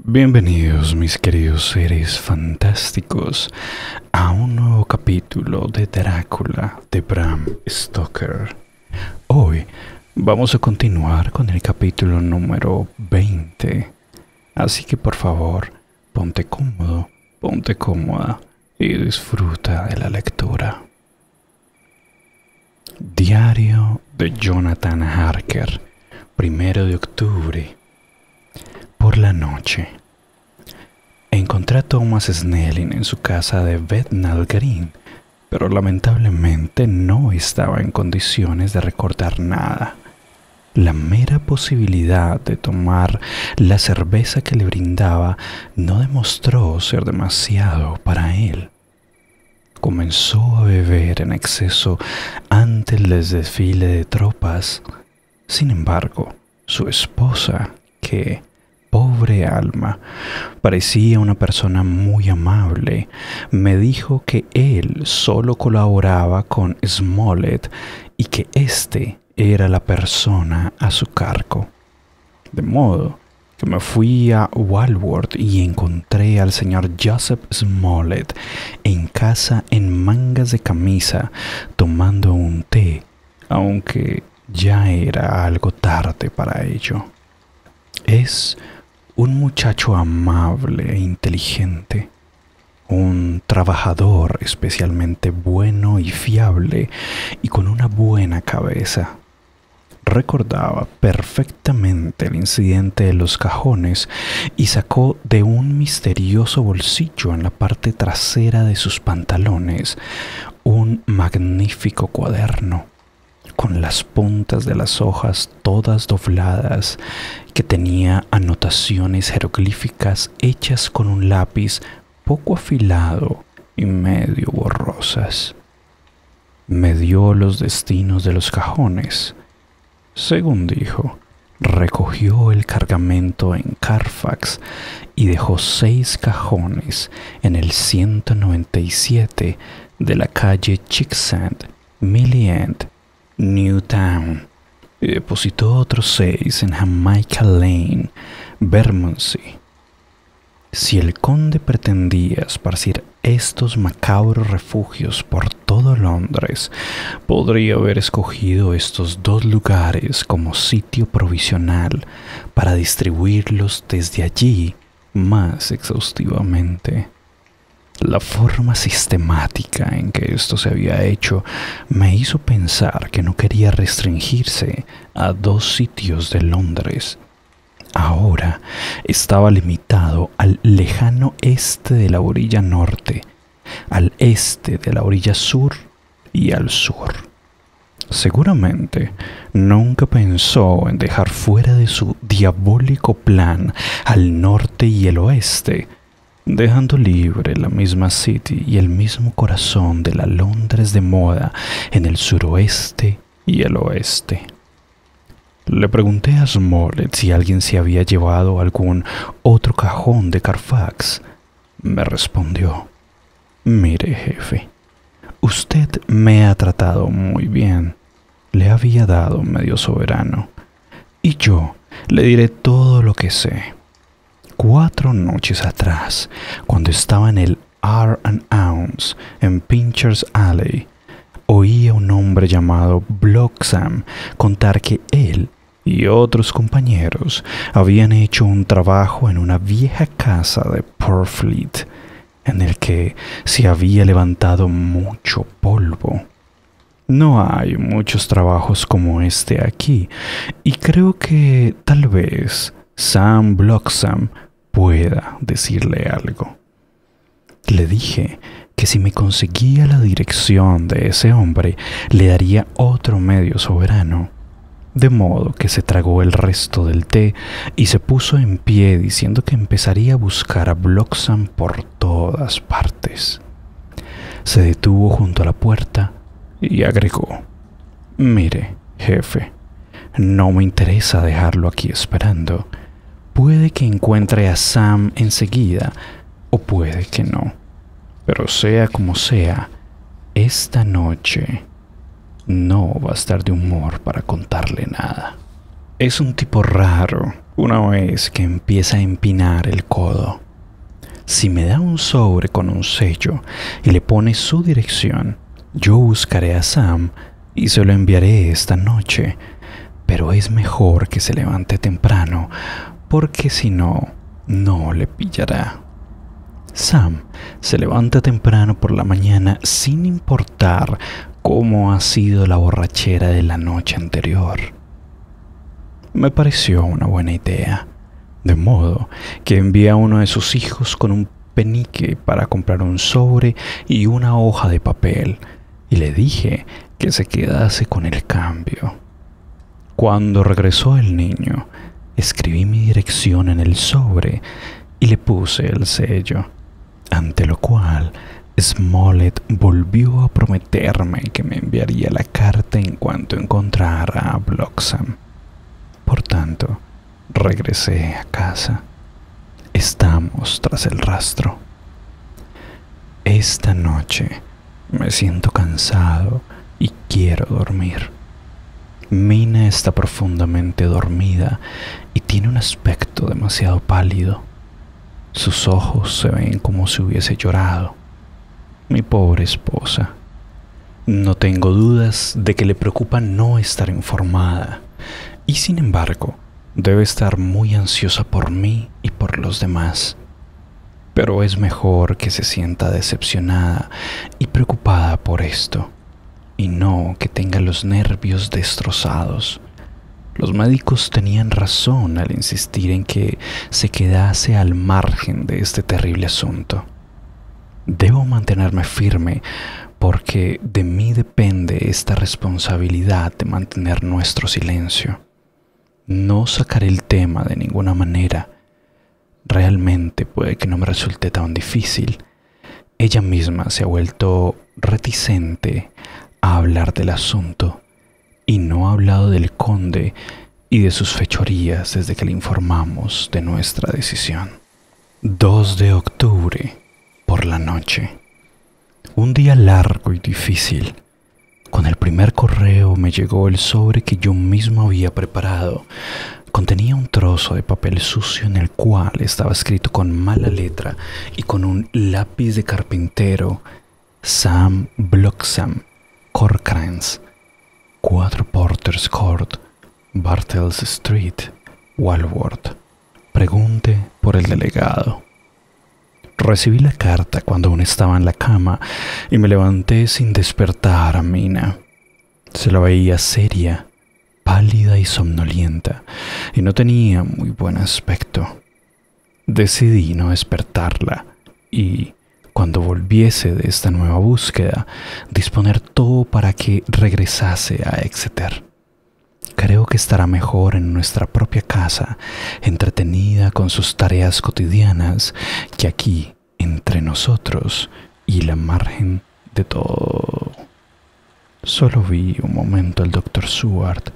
Bienvenidos mis queridos seres fantásticos a un nuevo capítulo de Drácula de Bram Stoker. Hoy vamos a continuar con el capítulo número 20. Así que por favor, ponte cómodo, ponte cómoda y disfruta de la lectura. Diario de Jonathan Harker, 1 de octubre. Por la noche, encontré a Thomas Snelling en su casa de Bethnal Green, pero lamentablemente no estaba en condiciones de recordar nada. La mera posibilidad de tomar la cerveza que le brindaba no demostró ser demasiado para él. Comenzó a beber en exceso ante el desfile de tropas. Sin embargo, su esposa, que pobre alma, parecía una persona muy amable, me dijo que él solo colaboraba con Smollett y que éste era la persona a su cargo. De modo que me fui a Walworth y encontré al señor Joseph Smollett en casa en mangas de camisa tomando un té, aunque ya era algo tarde para ello. Es un muchacho amable e inteligente, un trabajador especialmente bueno y fiable y con una buena cabeza. Recordaba perfectamente el incidente de los cajones y sacó de un misterioso bolsillo en la parte trasera de sus pantalones un magnífico cuaderno con las puntas de las hojas todas dobladas, que tenía anotaciones jeroglíficas hechas con un lápiz poco afilado y medio borrosas. Me dio los destinos de los cajones. Según dijo, recogió el cargamento en Carfax y dejó 6 cajones en el 197 de la calle Chicksand, Milley End, Newtown, y depositó otros 6 en Jamaica Lane, Bermondsey. Si el conde pretendía esparcir estos macabros refugios por todo Londres, podría haber escogido estos 2 lugares como sitio provisional para distribuirlos desde allí más exhaustivamente. La forma sistemática en que esto se había hecho me hizo pensar que no quería restringirse a 2 sitios de Londres. Ahora estaba limitado al lejano este de la orilla norte, al este de la orilla sur y al sur. Seguramente nunca pensó en dejar fuera de su diabólico plan al norte y el oeste, dejando libre la misma City y el mismo corazón de la Londres de moda en el suroeste y el oeste. Le pregunté a Smollett si alguien se había llevado algún otro cajón de Carfax. Me respondió: «Mire, jefe, usted me ha tratado muy bien. Le había dado medio soberano, y yo le diré todo lo que sé. 4 noches atrás, cuando estaba en el R&Ounce en Pincher's Alley, oí a un hombre llamado Bloxham contar que él y otros compañeros habían hecho un trabajo en una vieja casa de Purfleet, en el que se había levantado mucho polvo. No hay muchos trabajos como este aquí, y creo que tal vez Sam Bloxham pueda decirle algo». Le dije que si me conseguía la dirección de ese hombre, le daría otro medio soberano. De modo que se tragó el resto del té y se puso en pie diciendo que empezaría a buscar a Bloxham por todas partes. Se detuvo junto a la puerta y agregó: «Mire, jefe, no me interesa dejarlo aquí esperando. Puede que encuentre a Sam enseguida, o puede que no. Pero sea como sea, esta noche no va a estar de humor para contarle nada. Es un tipo raro, una vez que empieza a empinar el codo. Si me da un sobre con un sello y le pone su dirección, yo buscaré a Sam y se lo enviaré esta noche. Pero es mejor que se levante temprano, porque si no, no le pillará. Sam se levanta temprano por la mañana sin importar cómo ha sido la borrachera de la noche anterior. Me pareció una buena idea, de modo que envía a uno de sus hijos con un penique para comprar un sobre y una hoja de papel, y le dije que se quedase con el cambio. Cuando regresó el niño, escribí mi dirección en el sobre y le puse el sello, ante lo cual Smollett volvió a prometerme que me enviaría la carta en cuanto encontrara a Bloxham. Por tanto, regresé a casa. Estamos tras el rastro. Esta noche me siento cansado y quiero dormir. Mina está profundamente dormida y tiene un aspecto demasiado pálido. Sus ojos se ven como si hubiese llorado. Mi pobre esposa. No tengo dudas de que le preocupa no estar informada, y sin embargo, debe estar muy ansiosa por mí y por los demás. Pero es mejor que se sienta decepcionada y preocupada por esto, y no que tenga los nervios destrozados. Los médicos tenían razón al insistir en que se quedase al margen de este terrible asunto. Debo mantenerme firme porque de mí depende esta responsabilidad de mantener nuestro silencio. No sacaré el tema de ninguna manera. Realmente puede que no me resulte tan difícil. Ella misma se ha vuelto reticente a hablar del asunto y no ha hablado del conde y de sus fechorías desde que le informamos de nuestra decisión. 2 de octubre, por la noche. Un día largo y difícil. Con el primer correo me llegó el sobre que yo mismo había preparado. Contenía un trozo de papel sucio en el cual estaba escrito con mala letra y con un lápiz de carpintero: Sam Bloxham, Corcrans, 4 Porters Court, Bartels Street, Walworth. Pregunte por el delegado. Recibí la carta cuando aún estaba en la cama y me levanté sin despertar a Mina. Se la veía seria, pálida y somnolienta, y no tenía muy buen aspecto. Decidí no despertarla y, cuando volviese de esta nueva búsqueda, disponer todo para que regresase a Exeter. Creo que estará mejor en nuestra propia casa, entretenida con sus tareas cotidianas, que aquí, entre nosotros y la margen de todo. Solo vi un momento al Dr. Seward.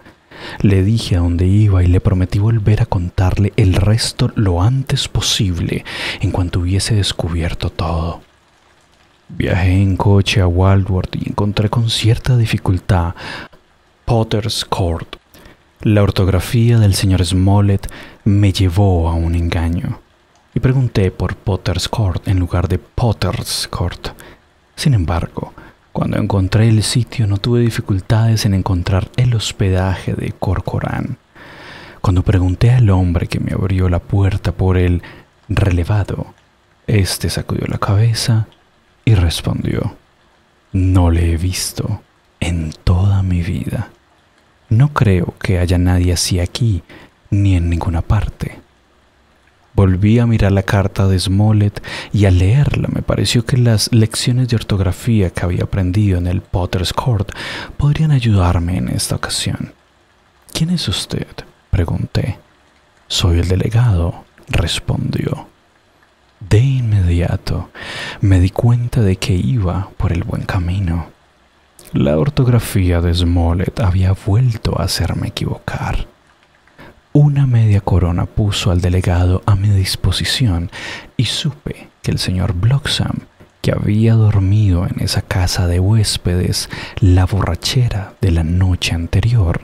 Le dije a dónde iba y le prometí volver a contarle el resto lo antes posible en cuanto hubiese descubierto todo. Viajé en coche a Walworth y encontré con cierta dificultad Potter's Court. La ortografía del señor Smollett me llevó a un engaño y pregunté por Potter's Court en lugar de Potter's Court. Sin embargo, cuando encontré el sitio no tuve dificultades en encontrar el hospedaje de Corcoran. Cuando pregunté al hombre que me abrió la puerta por el relevado, este sacudió la cabeza y respondió: no le he visto en toda mi vida. No creo que haya nadie así aquí, ni en ninguna parte. Volví a mirar la carta de Smollett y al leerla me pareció que las lecciones de ortografía que había aprendido en el Potter's Court podrían ayudarme en esta ocasión. ¿Quién es usted?, pregunté. Soy el delegado, respondió. De inmediato me di cuenta de que iba por el buen camino. La ortografía de Smollett había vuelto a hacerme equivocar. Una media corona puso al delegado a mi disposición y supe que el señor Bloxham, que había dormido en esa casa de huéspedes la borrachera de la noche anterior,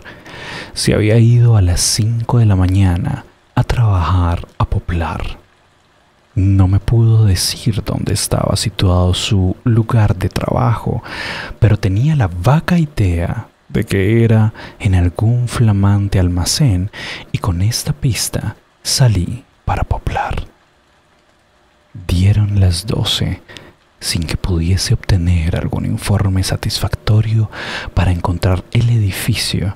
se había ido a las 5 de la mañana a trabajar a Poplar. No me pudo decir dónde estaba situado su lugar de trabajo, pero tenía la vaga idea de que era en algún flamante almacén y con esta pista salí para Poplar. Dieron las 12 sin que pudiese obtener algún informe satisfactorio para encontrar el edificio,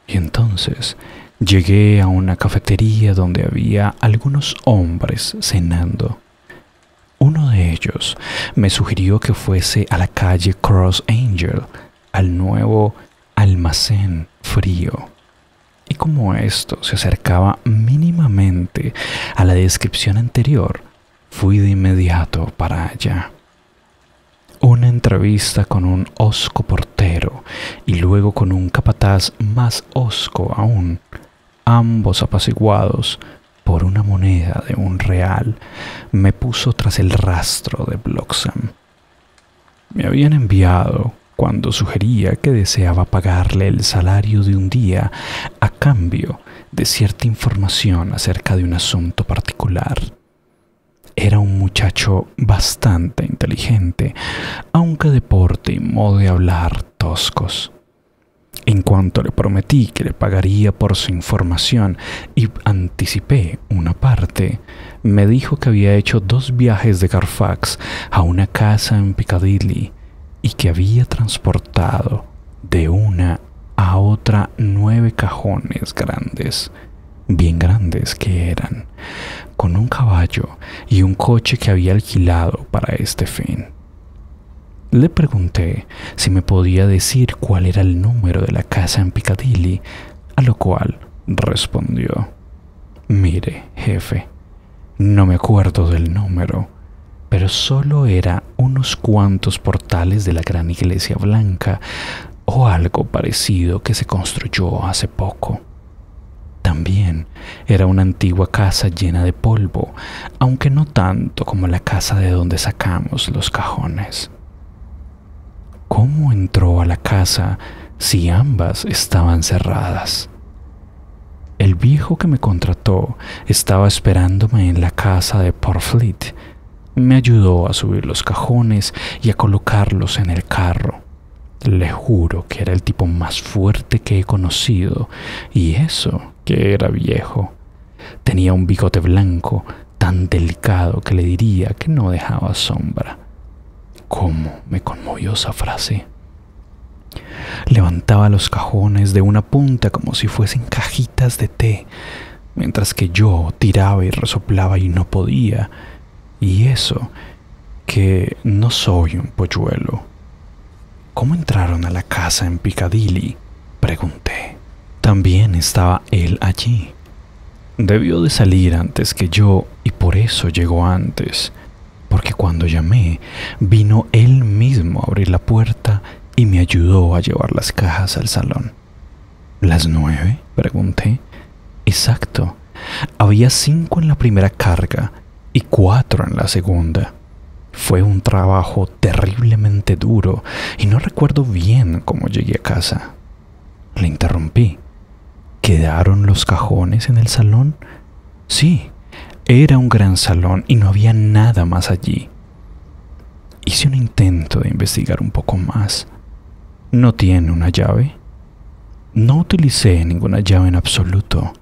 y entonces llegué a una cafetería donde había algunos hombres cenando. Uno de ellos me sugirió que fuese a la calle Cross Angel, al nuevo almacén frío. Y como esto se acercaba mínimamente a la descripción anterior, fui de inmediato para allá. Una entrevista con un hosco portero y luego con un capataz más hosco aún, ambos apaciguados por una moneda de $1, me puso tras el rastro de Bloxham. Me habían enviado cuando sugería que deseaba pagarle el salario de un día a cambio de cierta información acerca de un asunto particular. Era un muchacho bastante inteligente, aunque de porte y modo de hablar toscos. En cuanto le prometí que le pagaría por su información y anticipé una parte, me dijo que había hecho 2 viajes de Carfax a una casa en Piccadilly y que había transportado de una a otra 9 cajones grandes, bien grandes que eran, con un caballo y un coche que había alquilado para este fin. Le pregunté si me podía decir cuál era el número de la casa en Piccadilly, a lo cual respondió: «Mire, jefe, no me acuerdo del número, pero solo era unos cuantos portales de la gran iglesia blanca o algo parecido que se construyó hace poco. También era una antigua casa llena de polvo, aunque no tanto como la casa de donde sacamos los cajones». ¿Cómo entró a la casa si ambas estaban cerradas? El viejo que me contrató estaba esperándome en la casa de Portfleet. Me ayudó a subir los cajones y a colocarlos en el carro. Le juro que era el tipo más fuerte que he conocido, y eso que era viejo. Tenía un bigote blanco tan delicado que le diría que no dejaba sombra. ¿Cómo me conmovió esa frase? Levantaba los cajones de una punta como si fuesen cajitas de té, mientras que yo tiraba y resoplaba y no podía. Y eso, que no soy un polluelo. ¿Cómo entraron a la casa en Piccadilly?, pregunté. También estaba él allí. Debió de salir antes que yo y por eso llegó antes, porque cuando llamé, vino él mismo a abrir la puerta y me ayudó a llevar las cajas al salón. ¿Las 9?, pregunté. Exacto. Había 5 en la primera carga y 4 en la segunda. Fue un trabajo terriblemente duro y no recuerdo bien cómo llegué a casa. Le interrumpí. ¿Quedaron los cajones en el salón? Sí. Era un gran salón y no había nada más allí. Hice un intento de investigar un poco más. ¿No tiene una llave? No utilicé ninguna llave en absoluto.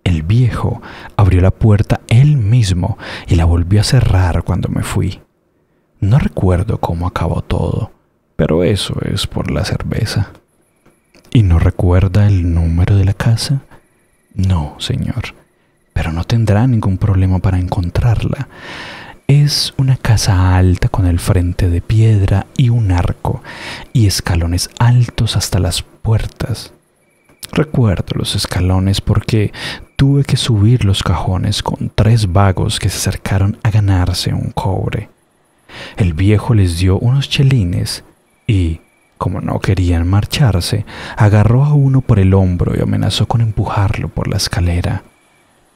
El viejo abrió la puerta él mismo y la volvió a cerrar cuando me fui. No recuerdo cómo acabó todo, pero eso es por la cerveza. ¿Y no recuerda el número de la casa? No, señor. Pero no tendrá ningún problema para encontrarla. Es una casa alta con el frente de piedra y un arco, y escalones altos hasta las puertas. Recuerdo los escalones porque tuve que subir los cajones con 3 vagos que se acercaron a ganarse un cobre. El viejo les dio unos chelines y, como no querían marcharse, agarró a uno por el hombro y amenazó con empujarlo por la escalera.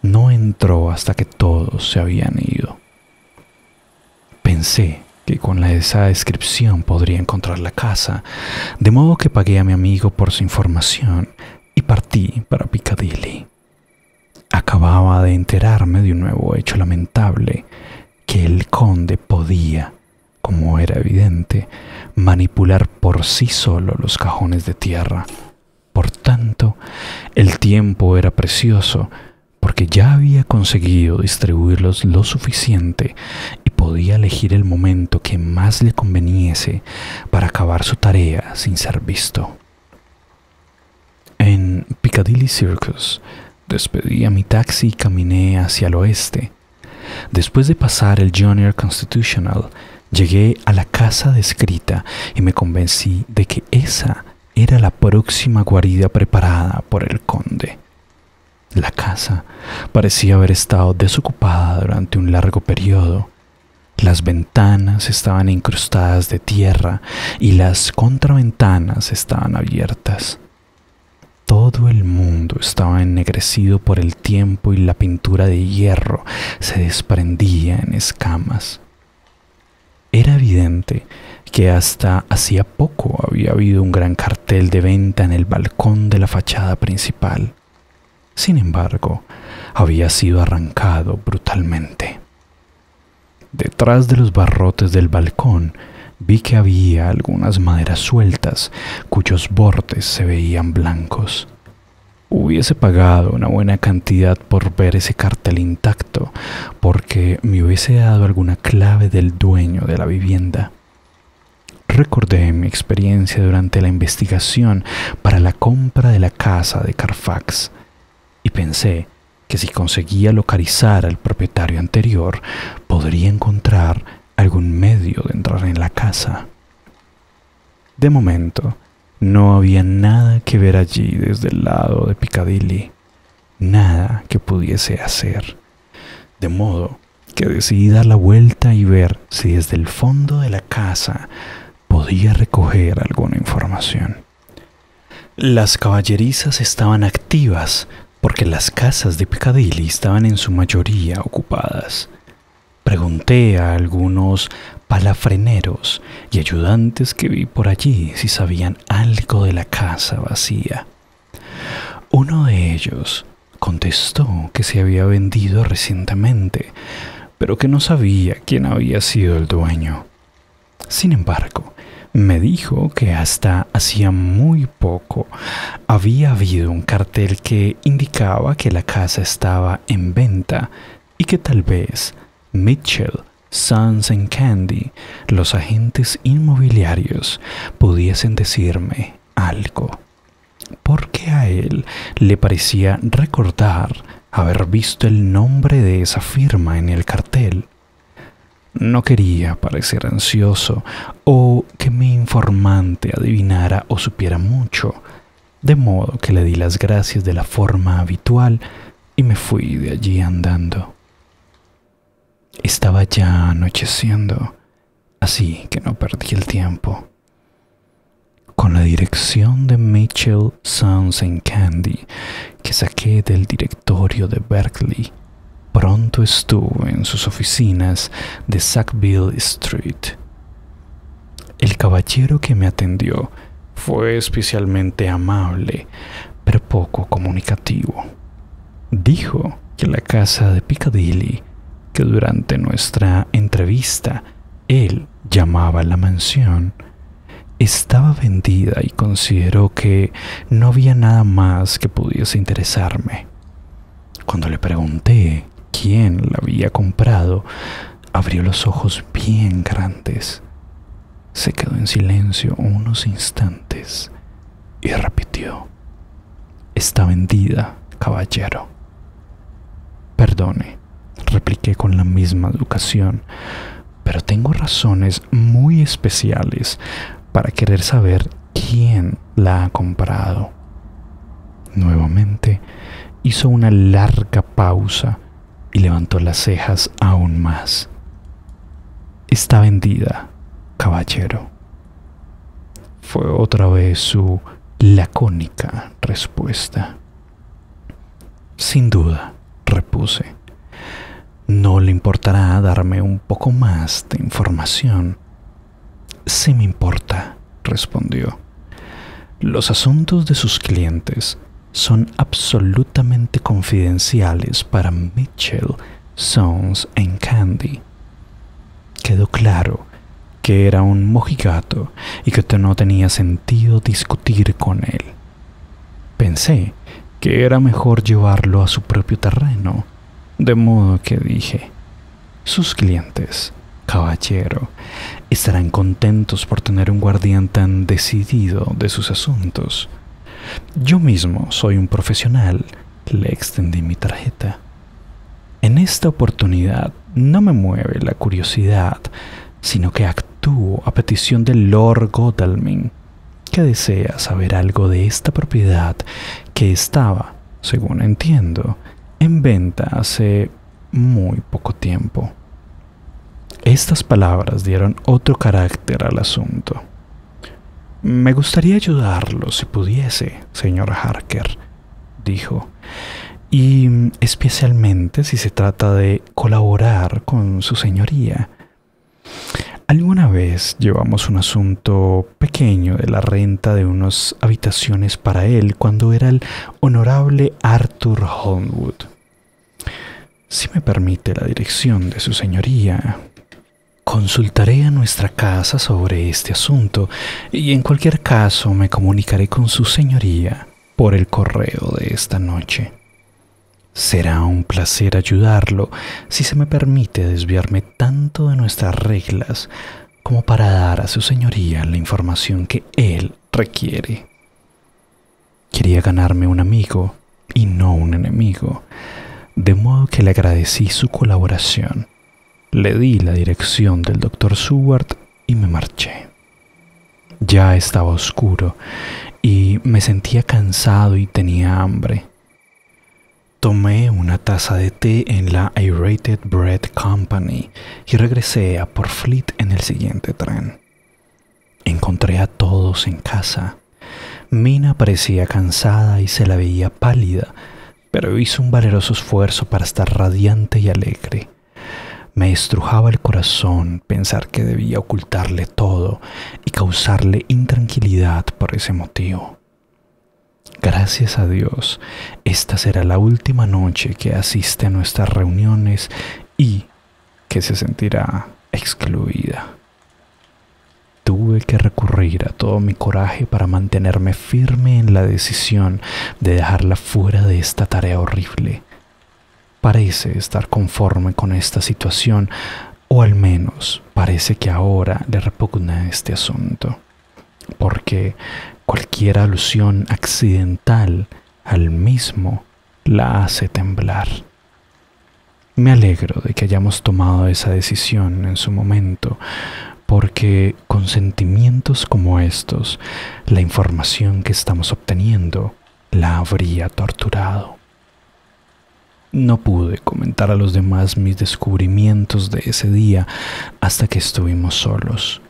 No entró hasta que todos se habían ido. Pensé que con esa descripción podría encontrar la casa, de modo que pagué a mi amigo por su información y partí para Piccadilly. Acababa de enterarme de un nuevo hecho lamentable, que el conde podía, como era evidente, manipular por sí solo los cajones de tierra. Por tanto, el tiempo era precioso, porque ya había conseguido distribuirlos lo suficiente y podía elegir el momento que más le conveniese para acabar su tarea sin ser visto. En Piccadilly Circus, despedí a mi taxi y caminé hacia el oeste. Después de pasar el Junior Constitutional, llegué a la casa descrita y me convencí de que esa era la próxima guarida preparada por el conde. La casa parecía haber estado desocupada durante un largo periodo. Las ventanas estaban incrustadas de tierra y las contraventanas estaban abiertas. Todo el mundo estaba ennegrecido por el tiempo y la pintura de hierro se desprendía en escamas. Era evidente que hasta hacía poco había habido un gran cartel de venta en el balcón de la fachada principal. Sin embargo, había sido arrancado brutalmente. Detrás de los barrotes del balcón vi que había algunas maderas sueltas cuyos bordes se veían blancos. Hubiese pagado una buena cantidad por ver ese cartel intacto, porque me hubiese dado alguna clave del dueño de la vivienda. Recordé mi experiencia durante la investigación para la compra de la casa de Carfax y pensé que si conseguía localizar al propietario anterior, podría encontrar algún medio de entrar en la casa. De momento, no había nada que ver allí desde el lado de Piccadilly, nada que pudiese hacer, de modo que decidí dar la vuelta y ver si desde el fondo de la casa podía recoger alguna información. Las caballerizas estaban activas porque las casas de Piccadilly estaban en su mayoría ocupadas. Pregunté a algunos palafreneros y ayudantes que vi por allí si sabían algo de la casa vacía. Uno de ellos contestó que se había vendido recientemente, pero que no sabía quién había sido el dueño. Sin embargo, me dijo que hasta hacía muy poco había habido un cartel que indicaba que la casa estaba en venta y que tal vez Mitchell, Sons and Candy, los agentes inmobiliarios, pudiesen decirme algo, porque a él le parecía recordar haber visto el nombre de esa firma en el cartel. No quería parecer ansioso o que mi informante adivinara o supiera mucho, de modo que le di las gracias de la forma habitual y me fui de allí andando. Estaba ya anocheciendo, así que no perdí el tiempo. Con la dirección de Mitchell, Sons and Candy que saqué del directorio de Berkeley, pronto estuve en sus oficinas de Sackville Street. El caballero que me atendió fue especialmente amable, pero poco comunicativo. Dijo que la casa de Piccadilly, que durante nuestra entrevista él llamaba la mansión, estaba vendida y consideró que no había nada más que pudiese interesarme. Cuando le pregunté quién la había comprado, abrió los ojos bien grandes. Se quedó en silencio unos instantes y repitió: «Está vendida, caballero». «Perdone», repliqué con la misma educación, «pero tengo razones muy especiales para querer saber quién la ha comprado». Nuevamente hizo una larga pausa y levantó las cejas aún más. «Está vendida, caballero». Fue otra vez su lacónica respuesta. «Sin duda», repuse. «¿No le importará darme un poco más de información?» «Sí me importa», respondió. «Los asuntos de sus clientes son absolutamente confidenciales para Mitchell, Sons and Candy. Quedó claro que era un mojigato y que no tenía sentido discutir con él. Pensé que era mejor llevarlo a su propio terreno, de modo que dije: sus clientes, caballero, estarán contentos por tener un guardián tan decidido de sus asuntos. Yo mismo soy un profesional, le extendí mi tarjeta. En esta oportunidad no me mueve la curiosidad, sino que actúo a petición del Lord Godalming, que desea saber algo de esta propiedad que estaba, según entiendo, en venta hace muy poco tiempo. Estas palabras dieron otro carácter al asunto. Me gustaría ayudarlo si pudiese, señor Harker, dijo, y especialmente si se trata de colaborar con su señoría. Alguna vez llevamos un asunto pequeño de la renta de unas habitaciones para él cuando era el honorable Arthur Holmwood. Si me permite la dirección de su señoría, consultaré a nuestra casa sobre este asunto y en cualquier caso me comunicaré con su señoría por el correo de esta noche. Será un placer ayudarlo si se me permite desviarme tanto de nuestras reglas como para dar a su señoría la información que él requiere. Quería ganarme un amigo y no un enemigo, de modo que le agradecí su colaboración. Le di la dirección del Dr. Seward y me marché. Ya estaba oscuro y me sentía cansado y tenía hambre. Tomé una taza de té en la Aerated Bread Company y regresé a Port Fleet en el siguiente tren. Encontré a todos en casa. Mina parecía cansada y se la veía pálida, pero hizo un valeroso esfuerzo para estar radiante y alegre. Me estrujaba el corazón pensar que debía ocultarle todo y causarle intranquilidad por ese motivo. Gracias a Dios, esta será la última noche que asiste a nuestras reuniones y que se sentirá excluida. Tuve que recurrir a todo mi coraje para mantenerme firme en la decisión de dejarla fuera de esta tarea horrible. Parece estar conforme con esta situación, o al menos parece que ahora le repugna este asunto, porque cualquier alusión accidental al mismo la hace temblar. Me alegro de que hayamos tomado esa decisión en su momento, porque con sentimientos como estos, la información que estamos obteniendo la habría torturado. No pude comentar a los demás mis descubrimientos de ese día hasta que estuvimos solos,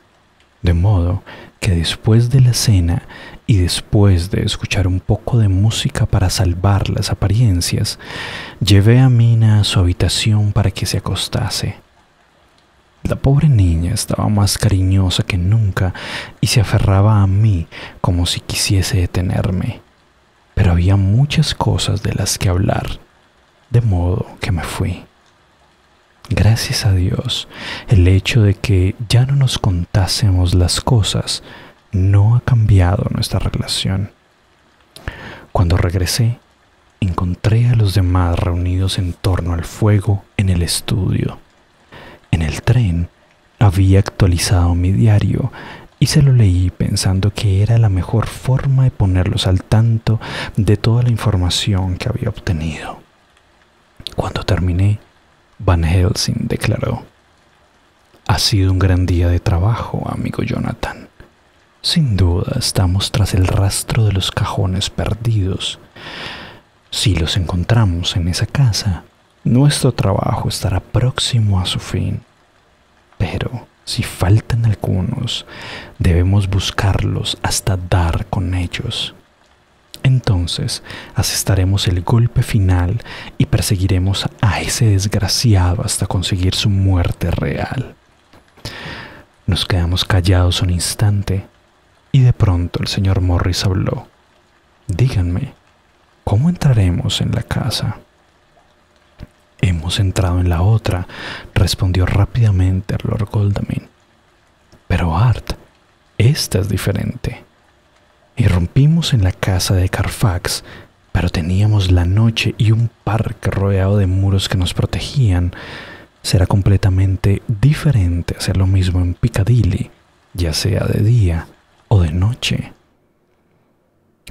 de modo que después de la cena y después de escuchar un poco de música para salvar las apariencias, llevé a Mina a su habitación para que se acostase. La pobre niña estaba más cariñosa que nunca y se aferraba a mí como si quisiese detenerme, pero había muchas cosas de las que hablar, de modo que me fui. Gracias a Dios, el hecho de que ya no nos contásemos las cosas no ha cambiado nuestra relación. Cuando regresé, encontré a los demás reunidos en torno al fuego en el estudio. En el tren había actualizado mi diario y se lo leí pensando que era la mejor forma de ponerlos al tanto de toda la información que había obtenido. Cuando terminé, Van Helsing declaró: «Ha sido un gran día de trabajo, amigo Jonathan. Sin duda estamos tras el rastro de los cajones perdidos. Si los encontramos en esa casa, nuestro trabajo estará próximo a su fin. Pero si faltan algunos, debemos buscarlos hasta dar con ellos. Entonces asestaremos el golpe final y perseguiremos a ese desgraciado hasta conseguir su muerte real». Nos quedamos callados un instante y de pronto el señor Morris habló. «Díganme, ¿Cómo entraremos en la casa? Hemos entrado en la otra, respondió rápidamente Lord Godalming. Pero Art, esta es diferente. Irrumpimos en la casa de Carfax, pero teníamos la noche y un parque rodeado de muros que nos protegían. Será completamente diferente hacer lo mismo en Piccadilly, ya sea de día o de noche.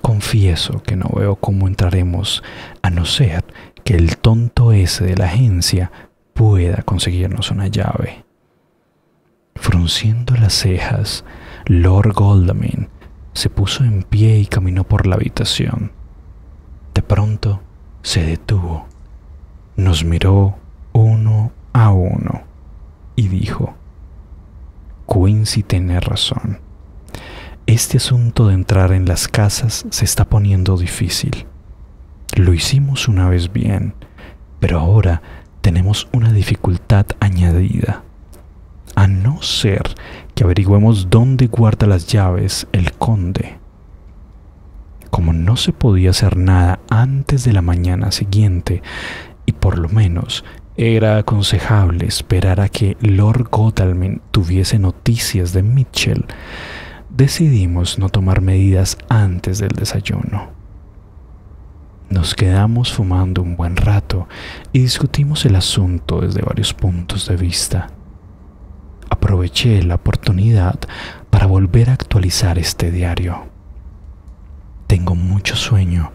Confieso que no veo cómo entraremos a no ser que el tonto ese de la agencia pueda conseguirnos una llave. Frunciendo las cejas, Lord Godalming se puso en pie y caminó por la habitación. De pronto se detuvo, nos miró uno a uno y dijo: Quincy tiene razón. Este asunto de entrar en las casas se está poniendo difícil. Lo hicimos una vez bien, pero ahora tenemos una dificultad añadida. A no ser que averigüemos dónde guarda las llaves el conde. Como no se podía hacer nada antes de la mañana siguiente, y por lo menos era aconsejable esperar a que Lord Godalming tuviese noticias de Mitchell, decidimos no tomar medidas antes del desayuno. Nos quedamos fumando un buen rato y discutimos el asunto desde varios puntos de vista. Aproveché la oportunidad para volver a actualizar este diario. Tengo mucho sueño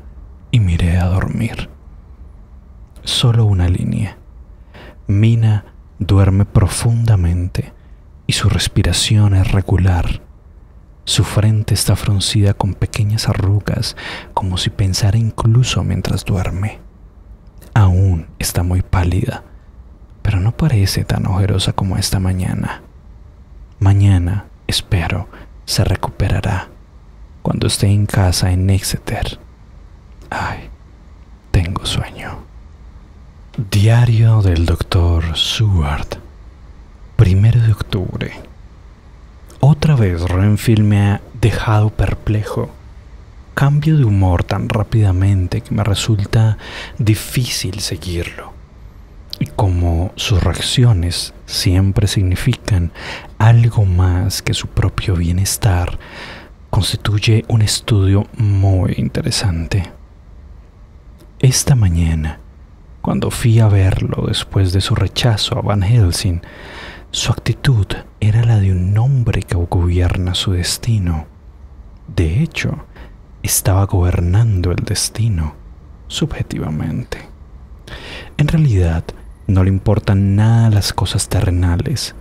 y me iré a dormir. Solo una línea. Mina duerme profundamente y su respiración es regular. Su frente está fruncida con pequeñas arrugas, como si pensara incluso mientras duerme. Aún está muy pálida, pero no parece tan ojerosa como esta mañana. Mañana, espero, se recuperará cuando esté en casa en Exeter. Ay, tengo sueño. Diario del Dr. Seward, 1 de octubre. Otra vez Renfield me ha dejado perplejo. Cambio de humor tan rápidamente que me resulta difícil seguirlo. Y como sus reacciones siempre significan algo más que su propio bienestar, constituye un estudio muy interesante. Esta mañana, cuando fui a verlo después de su rechazo a Van Helsing, su actitud era la de un hombre que gobierna su destino. De hecho, estaba gobernando el destino, subjetivamente. En realidad, no le importan nada las cosas terrenales.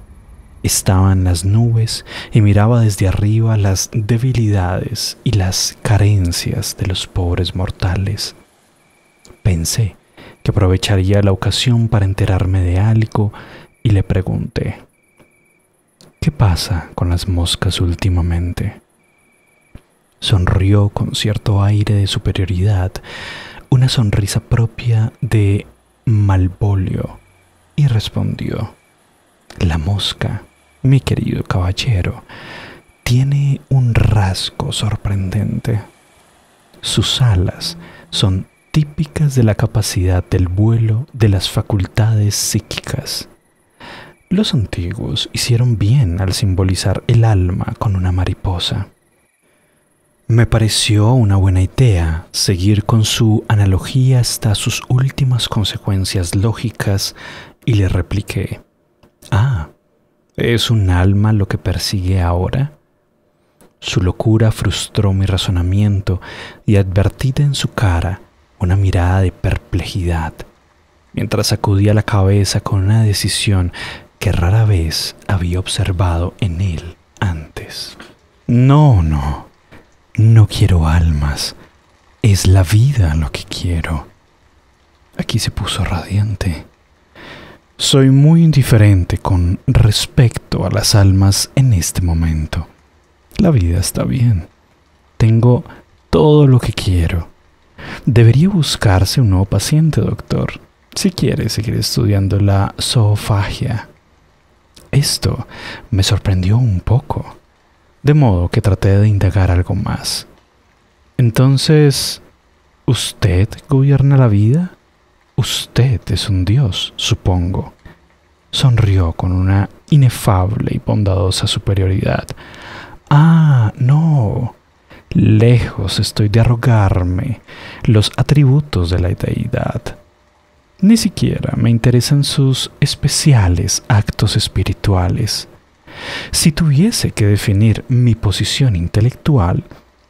Estaba en las nubes y miraba desde arriba las debilidades y las carencias de los pobres mortales. Pensé que aprovecharía la ocasión para enterarme de algo y le pregunté: ¿qué pasa con las moscas últimamente? Sonrió con cierto aire de superioridad, una sonrisa propia de Malvolio, y respondió: la mosca, mi querido caballero, tiene un rasgo sorprendente. Sus alas son típicas de la capacidad del vuelo de las facultades psíquicas. Los antiguos hicieron bien al simbolizar el alma con una mariposa. Me pareció una buena idea seguir con su analogía hasta sus últimas consecuencias lógicas y le repliqué: «Ah, ¿es un alma lo que persigue ahora?». Su locura frustró mi razonamiento y advertí en su cara una mirada de perplejidad, mientras sacudía la cabeza con una decisión que rara vez había observado en él antes. No quiero almas, es la vida lo que quiero. Aquí se puso radiante. Soy muy indiferente con respecto a las almas en este momento. La vida está bien. Tengo todo lo que quiero. Debería buscarse un nuevo paciente, doctor, si quiere seguir estudiando la zoofagia. Esto me sorprendió un poco, de modo que traté de indagar algo más. Entonces, ¿Usted gobierna la vida? Usted es un dios, supongo. Sonrió con una inefable y bondadosa superioridad. Ah, no. Lejos estoy de arrogarme los atributos de la deidad. Ni siquiera me interesan sus especiales actos espirituales. Si tuviese que definir mi posición intelectual,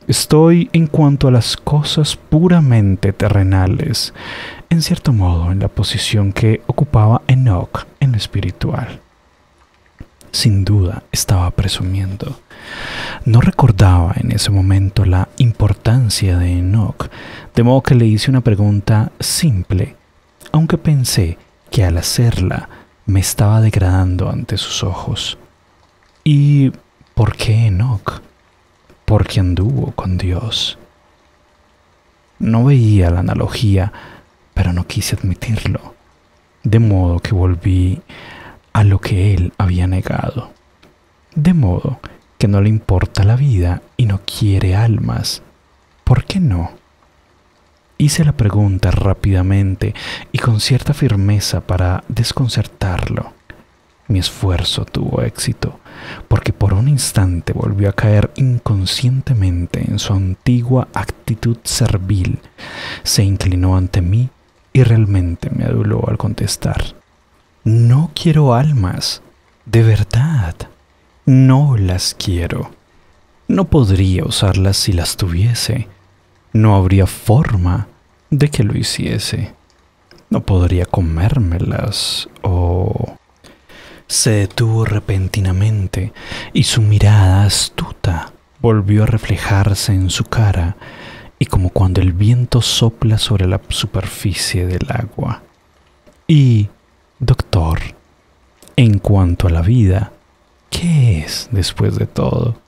estoy en cuanto a las cosas puramente terrenales, en cierto modo en la posición que ocupaba Enoch en lo espiritual. Sin duda estaba presumiendo. No recordaba en ese momento la importancia de Enoch, de modo que le hice una pregunta simple, aunque pensé que al hacerla me estaba degradando ante sus ojos. ¿Y por qué Enoch? Porque anduvo con Dios. No veía la analogía, pero no quise admitirlo, de modo que volví a lo que él había negado. De modo que no le importa la vida y no quiere almas. ¿Por qué no? Hice la pregunta rápidamente y con cierta firmeza para desconcertarlo. Mi esfuerzo tuvo éxito, porque por un instante volvió a caer inconscientemente en su antigua actitud servil. Se inclinó ante mí y realmente me aduló al contestar. No quiero almas, de verdad. No las quiero. No podría usarlas si las tuviese. No habría forma de que lo hiciese. No podría comérmelas o... Se detuvo repentinamente y su mirada astuta volvió a reflejarse en su cara y como cuando el viento sopla sobre la superficie del agua. Y, doctor, en cuanto a la vida, ¿qué es después de todo?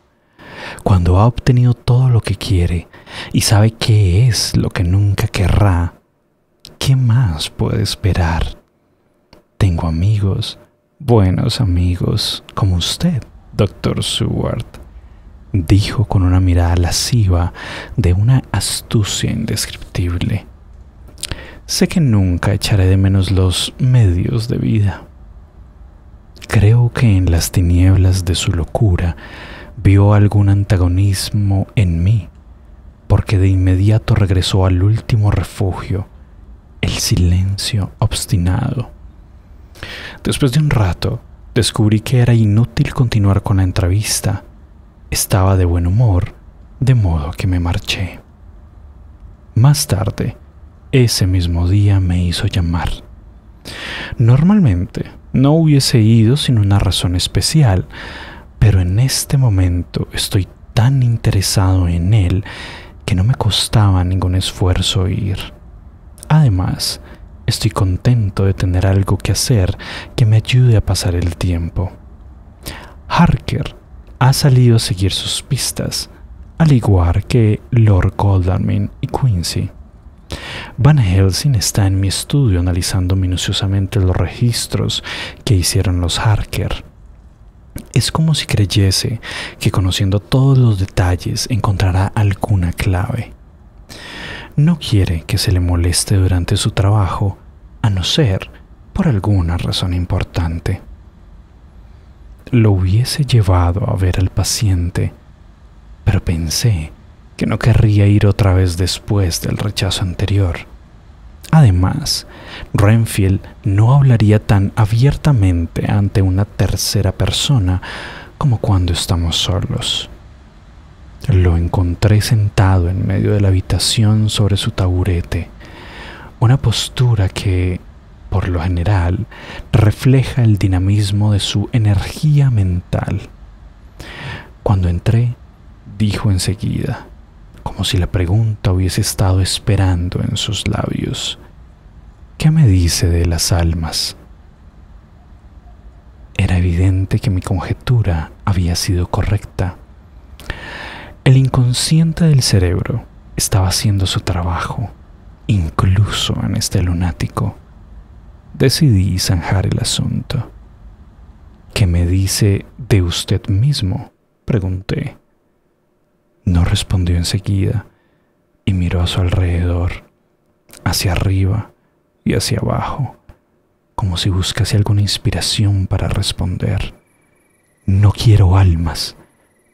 Cuando ha obtenido todo lo que quiere y sabe qué es lo que nunca querrá, ¿qué más puede esperar? Tengo amigos, buenos amigos, como usted, doctor Seward, dijo con una mirada lasciva de una astucia indescriptible. Sé que nunca echaré de menos los medios de vida. Creo que en las tinieblas de su locura vio algún antagonismo en mí, porque de inmediato regresó al último refugio, el silencio obstinado. Después de un rato, descubrí que era inútil continuar con la entrevista. Estaba de buen humor, de modo que me marché. Más tarde, ese mismo día me hizo llamar. Normalmente no hubiese ido sin una razón especial, pero en este momento estoy tan interesado en él que no me costaba ningún esfuerzo ir. Además, estoy contento de tener algo que hacer que me ayude a pasar el tiempo. Harker ha salido a seguir sus pistas, al igual que Lord Godalming y Quincy. Van Helsing está en mi estudio analizando minuciosamente los registros que hicieron los Harker. Es como si creyese que conociendo todos los detalles encontrará alguna clave. No quiere que se le moleste durante su trabajo, a no ser por alguna razón importante. Lo hubiese llevado a ver al paciente, pero pensé que no querría ir otra vez después del rechazo anterior. Además, Renfield no hablaría tan abiertamente ante una tercera persona como cuando estamos solos. Lo encontré sentado en medio de la habitación sobre su taburete, una postura que, por lo general, refleja el dinamismo de su energía mental. Cuando entré, dijo enseguida, como si la pregunta hubiese estado esperando en sus labios: ¿qué me dice de las almas? Era evidente que mi conjetura había sido correcta. El inconsciente del cerebro estaba haciendo su trabajo, incluso en este lunático. Decidí zanjar el asunto. ¿Qué me dice de usted mismo?, pregunté. No respondió enseguida, y miró a su alrededor, hacia arriba y hacia abajo, como si buscase alguna inspiración para responder. No quiero almas,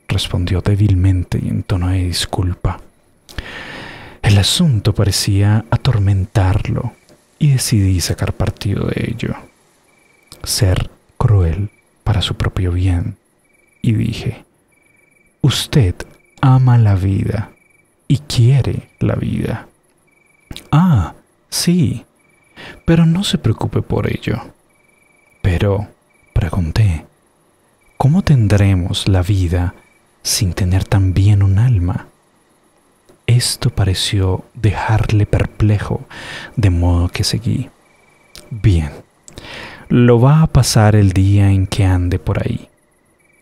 respondió débilmente y en tono de disculpa. El asunto parecía atormentarlo y decidí sacar partido de ello, ser cruel para su propio bien, y dije: usted ama la vida y quiere la vida. Ah, sí, pero no se preocupe por ello. Pero, pregunté, ¿cómo tendremos la vida sin tener también un alma? Esto pareció dejarle perplejo, de modo que seguí. Bien, lo va a pasar el día en que ande por ahí,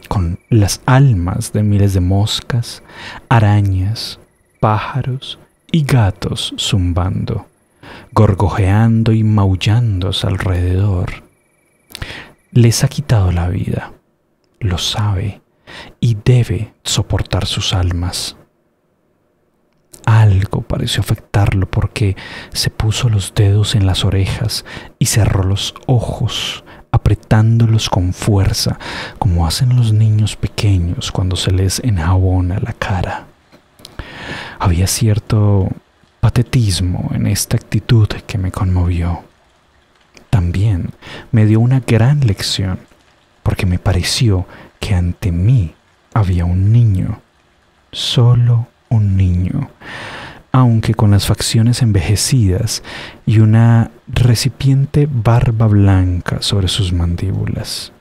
con las almas de miles de moscas, arañas, pájaros y gatos zumbando, gorgojeando y maullando a su alrededor. Les ha quitado la vida, lo sabe, y debe soportar sus almas. Algo pareció afectarlo porque se puso los dedos en las orejas y cerró los ojos, apretándolos con fuerza, como hacen los niños pequeños cuando se les enjabona la cara. Había cierto patetismo en esta actitud que me conmovió. También me dio una gran lección, porque me pareció que ante mí había un niño, solo un niño, aunque con las facciones envejecidas y una recipiente barba blanca sobre sus mandíbulas.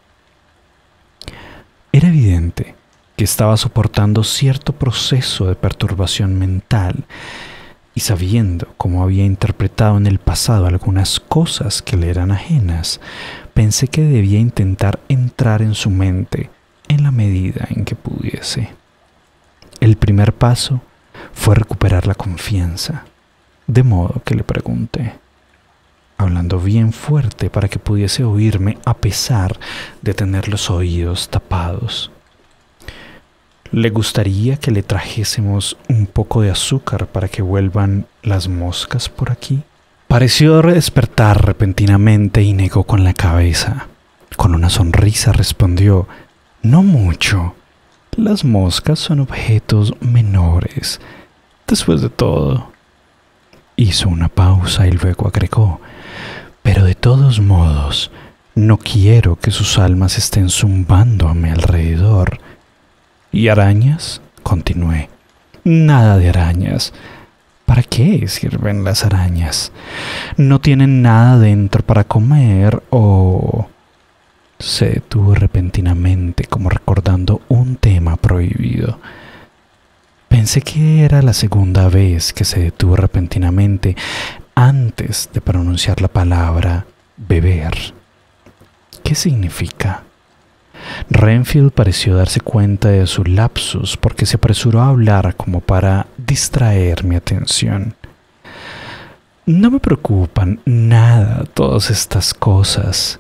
Era evidente que estaba soportando cierto proceso de perturbación mental, y sabiendo cómo había interpretado en el pasado algunas cosas que le eran ajenas, pensé que debía intentar entrar en su mente en la medida en que pudiese. El primer paso fue recuperar la confianza, de modo que le pregunté, hablando bien fuerte para que pudiese oírme a pesar de tener los oídos tapados: ¿le gustaría que le trajésemos un poco de azúcar para que vuelvan las moscas por aquí? Pareció despertar repentinamente y negó con la cabeza. Con una sonrisa respondió: no mucho. Las moscas son objetos menores. Después de todo. Hizo una pausa y luego agregó: pero de todos modos, no quiero que sus almas estén zumbando a mi alrededor. ¿Y arañas? Continué. Nada de arañas. ¿Para qué sirven las arañas? ¿No tienen nada dentro para comer o...? Se detuvo repentinamente, como recordando un tema prohibido. Pensé que era la segunda vez que se detuvo repentinamente antes de pronunciar la palabra beber. ¿Qué significa? Renfield pareció darse cuenta de su lapsus porque se apresuró a hablar como para distraer mi atención. No me preocupan nada todas estas cosas.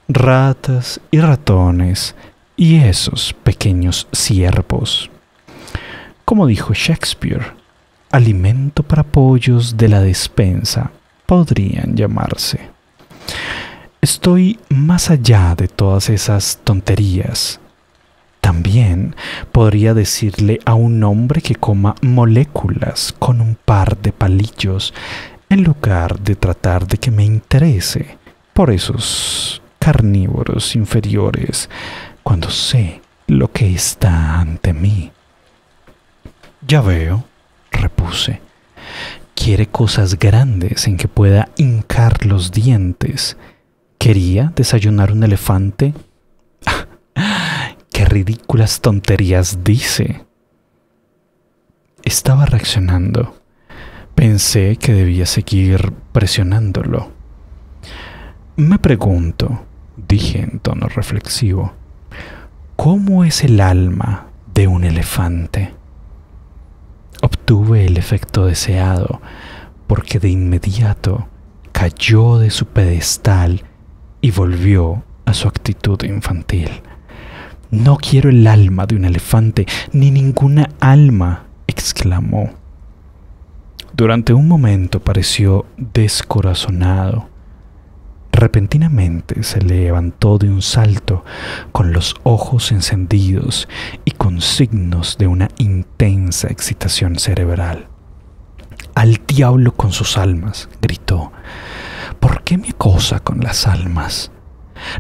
Ratas y ratones y esos pequeños ciervos. Como dijo Shakespeare, alimento para pollos de la despensa podrían llamarse. Estoy más allá de todas esas tonterías. También podría decirle a un hombre que coma moléculas con un par de palillos en lugar de tratar de que me interese por esos carnívoros inferiores cuando sé lo que está ante mí. Ya veo, repuse. Quiere cosas grandes en que pueda hincar los dientes. ¿Quería desayunar un elefante? ¡Qué ridículas tonterías dice! Estaba reaccionando. Pensé que debía seguir presionándolo. Me pregunto, dije en tono reflexivo, ¿cómo es el alma de un elefante? Obtuve el efecto deseado, porque de inmediato cayó de su pedestal y volvió a su actitud infantil. No quiero el alma de un elefante, ni ninguna alma, exclamó. Durante un momento pareció descorazonado. Repentinamente se levantó de un salto, con los ojos encendidos y con signos de una intensa excitación cerebral. «¡Al diablo con sus almas!», gritó. «¿Por qué me acosa con las almas?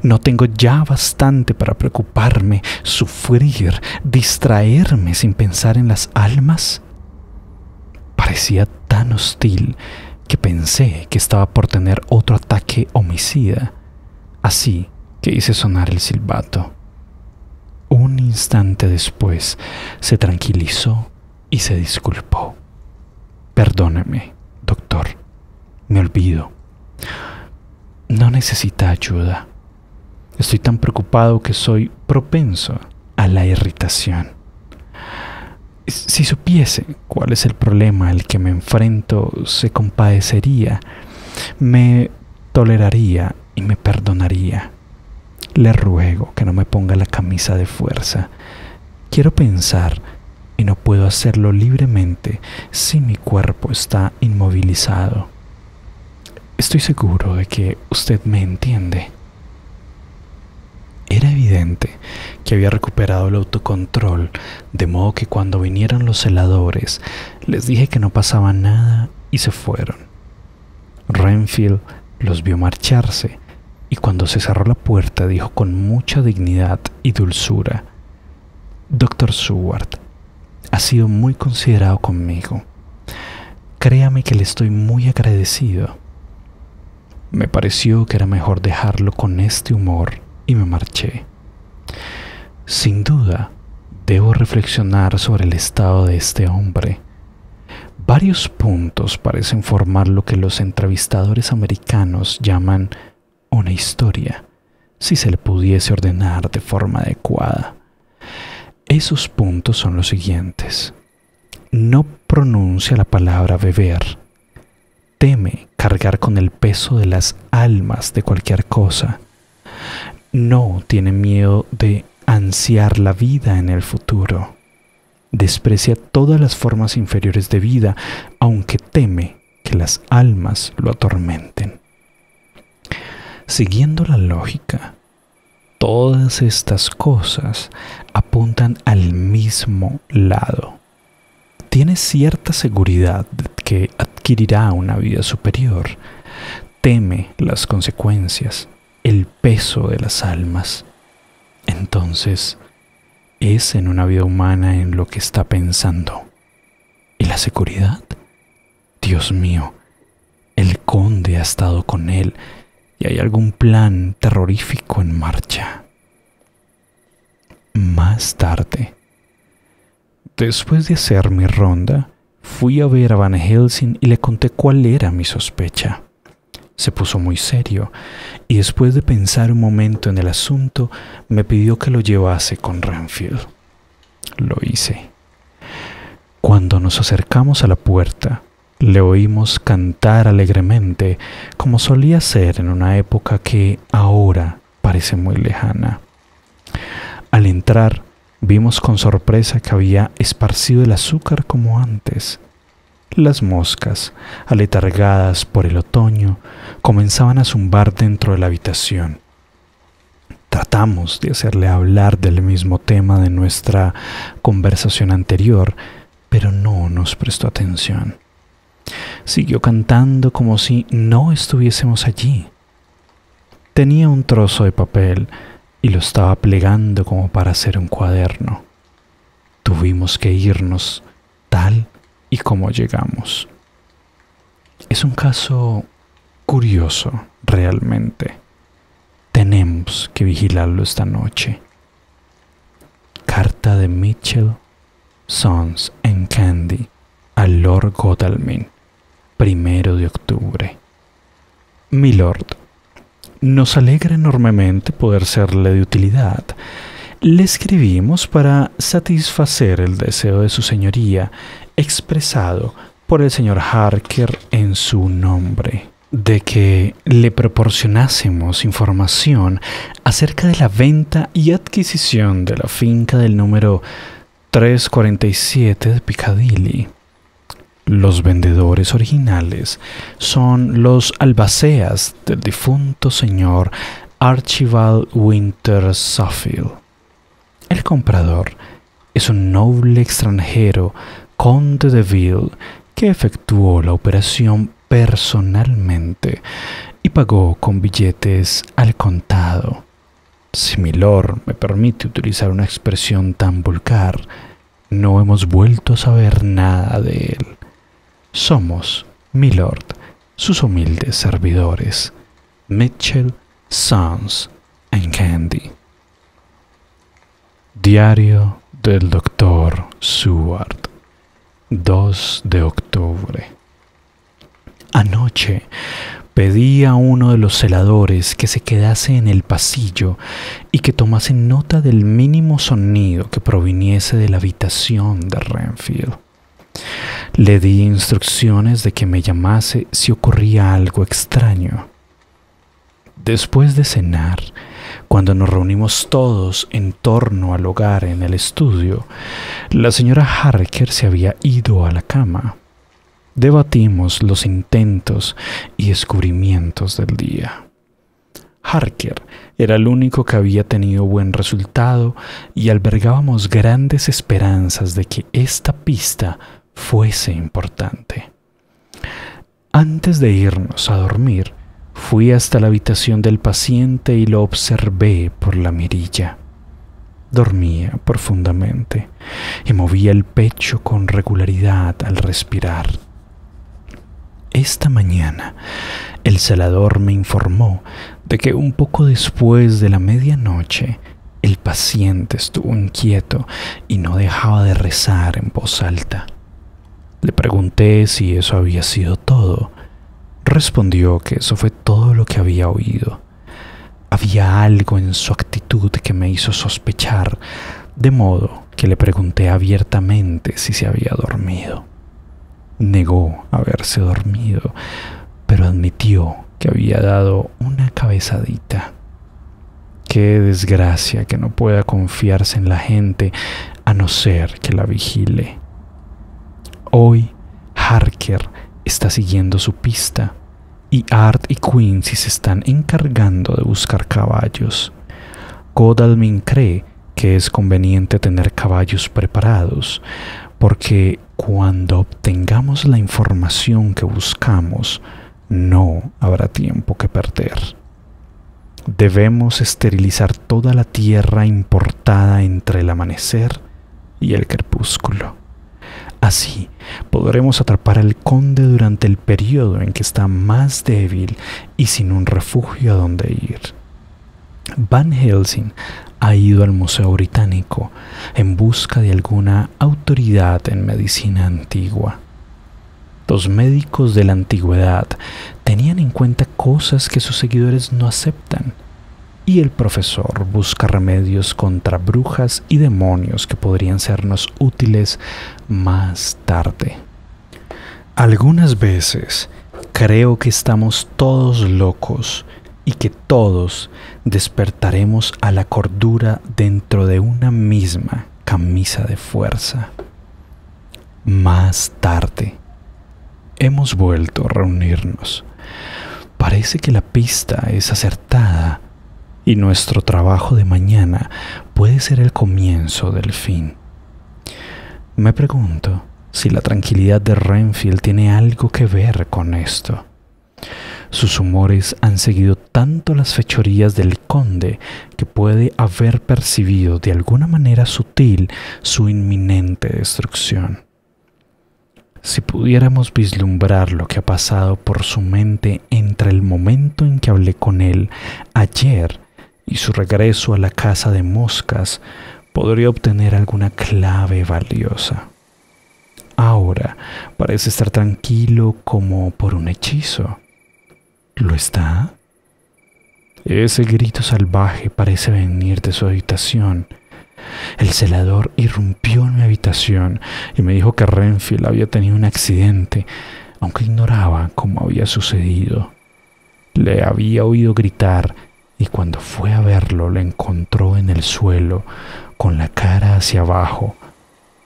¿No tengo ya bastante para preocuparme, sufrir, distraerme sin pensar en las almas?». Parecía tan hostil que pensé que estaba por tener otro ataque homicida, así que hice sonar el silbato. Un instante después se tranquilizó y se disculpó. «Perdóneme, doctor, me olvido. No necesita ayuda. Estoy tan preocupado que soy propenso a la irritación. Si supiese cuál es el problema al que me enfrento, se compadecería, me toleraría y me perdonaría. Le ruego que no me ponga la camisa de fuerza. Quiero pensar y no puedo hacerlo libremente si mi cuerpo está inmovilizado. Estoy seguro de que usted me entiende». Era evidente que había recuperado el autocontrol, de modo que cuando vinieron los celadores, les dije que no pasaba nada y se fueron. Renfield los vio marcharse y cuando se cerró la puerta dijo con mucha dignidad y dulzura: «Dr. Seward, ha sido muy considerado conmigo. Créame que le estoy muy agradecido». Me pareció que era mejor dejarlo con este humor y me marché. Sin duda, debo reflexionar sobre el estado de este hombre. Varios puntos parecen formar lo que los entrevistadores americanos llaman una historia, si se le pudiese ordenar de forma adecuada. Esos puntos son los siguientes: no pronuncia la palabra beber, teme cargar con el peso de las almas de cualquier cosa, no tiene miedo de ansiar la vida en el futuro, desprecia todas las formas inferiores de vida, aunque teme que las almas lo atormenten. Siguiendo la lógica, todas estas cosas apuntan al mismo lado. Tiene cierta seguridad de que adquirirá una vida superior, teme las consecuencias, el peso de las almas. Entonces, es en una vida humana en lo que está pensando. ¿Y la seguridad? Dios mío, el conde ha estado con él y hay algún plan terrorífico en marcha. Más tarde, después de hacer mi ronda, fui a ver a Van Helsing y le conté cuál era mi sospecha. Se puso muy serio y después de pensar un momento en el asunto, me pidió que lo llevase con Renfield. Lo hice. Cuando nos acercamos a la puerta, le oímos cantar alegremente, como solía ser en una época que ahora parece muy lejana. Al entrar, vimos con sorpresa que había esparcido el azúcar como antes. Las moscas, aletargadas por el otoño, comenzaban a zumbar dentro de la habitación. Tratamos de hacerle hablar del mismo tema de nuestra conversación anterior, pero no nos prestó atención. Siguió cantando como si no estuviésemos allí. Tenía un trozo de papel y lo estaba plegando como para hacer un cuaderno. Tuvimos que irnos tal y como llegamos. Es un caso curioso, realmente. Tenemos que vigilarlo esta noche. Carta de Mitchell, Sons and Candy a Lord Godalming, 1 de octubre. Milord, nos alegra enormemente poder serle de utilidad. Le escribimos para satisfacer el deseo de su señoría, expresado por el señor Harker en su nombre, de que le proporcionásemos información acerca de la venta y adquisición de la finca del número 347 de Piccadilly. Los vendedores originales son los albaceas del difunto señor Archibald Winter Suffield. El comprador es un noble extranjero, conde de Ville, que efectuó la operación personalmente y pagó con billetes al contado. Si milord me permite utilizar una expresión tan vulgar, no hemos vuelto a saber nada de él. Somos, milord, sus humildes servidores, Mitchell, Sons and Candy. Diario del Dr. Seward, 2 de octubre. Anoche pedí a uno de los celadores que se quedase en el pasillo y que tomase nota del mínimo sonido que proviniese de la habitación de Renfield. Le di instrucciones de que me llamase si ocurría algo extraño. Después de cenar, cuando nos reunimos todos en torno al hogar en el estudio, la señora Harker se había ido a la cama. Debatimos los intentos y descubrimientos del día. Harker era el único que había tenido buen resultado y albergábamos grandes esperanzas de que esta pista fuese importante. Antes de irnos a dormir, fui hasta la habitación del paciente y lo observé por la mirilla. Dormía profundamente y movía el pecho con regularidad al respirar. Esta mañana, el celador me informó de que un poco después de la medianoche, el paciente estuvo inquieto y no dejaba de rezar en voz alta. Le pregunté si eso había sido todo. Respondió que eso fue todo lo que había oído. Había algo en su actitud que me hizo sospechar, de modo que le pregunté abiertamente si se había dormido. Negó haberse dormido, pero admitió que había dado una cabezadita. Qué desgracia que no pueda confiarse en la gente a no ser que la vigile. Hoy, Harker está siguiendo su pista y Art y Quincy se están encargando de buscar caballos. Godalming cree que es conveniente tener caballos preparados, porque cuando obtengamos la información que buscamos, no habrá tiempo que perder. Debemos esterilizar toda la tierra importada entre el amanecer y el crepúsculo. Así podremos atrapar al conde durante el periodo en que está más débil y sin un refugio a donde ir. Van Helsing ha ido al Museo Británico en busca de alguna autoridad en medicina antigua. Los médicos de la antigüedad tenían en cuenta cosas que sus seguidores no aceptan, y el profesor busca remedios contra brujas y demonios que podrían sernos útiles más tarde. Algunas veces creo que estamos todos locos y que todos despertaremos a la cordura dentro de una misma camisa de fuerza. Más tarde, hemos vuelto a reunirnos. Parece que la pista es acertada y nuestro trabajo de mañana puede ser el comienzo del fin. Me pregunto si la tranquilidad de Renfield tiene algo que ver con esto. Sus humores han seguido tanto las fechorías del conde que puede haber percibido de alguna manera sutil su inminente destrucción. Si pudiéramos vislumbrar lo que ha pasado por su mente entre el momento en que hablé con él ayer y su regreso a la casa de moscas, podría obtener alguna clave valiosa. Ahora parece estar tranquilo como por un hechizo. ¿Lo está? Ese grito salvaje parece venir de su habitación. El celador irrumpió en mi habitación y me dijo que Renfield había tenido un accidente, aunque ignoraba cómo había sucedido. Le había oído gritar y cuando fue a verlo lo encontró en el suelo, con la cara hacia abajo,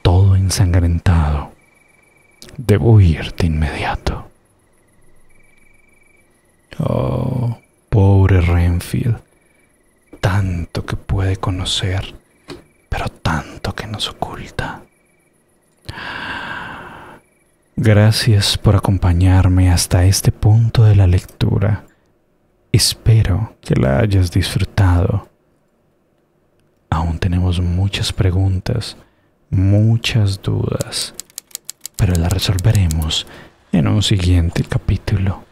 todo ensangrentado. Debo ir de inmediato. Oh, pobre Renfield. Tanto que puede conocer, pero tanto que nos oculta. Gracias por acompañarme hasta este punto de la lectura. Espero que la hayas disfrutado. Aún tenemos muchas preguntas, muchas dudas, pero las resolveremos en un siguiente capítulo.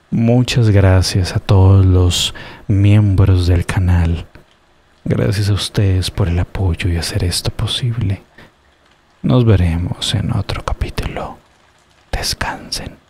Muchas gracias a todos los miembros del canal. Gracias a ustedes por el apoyo y hacer esto posible. Nos veremos en otro capítulo. Descansen.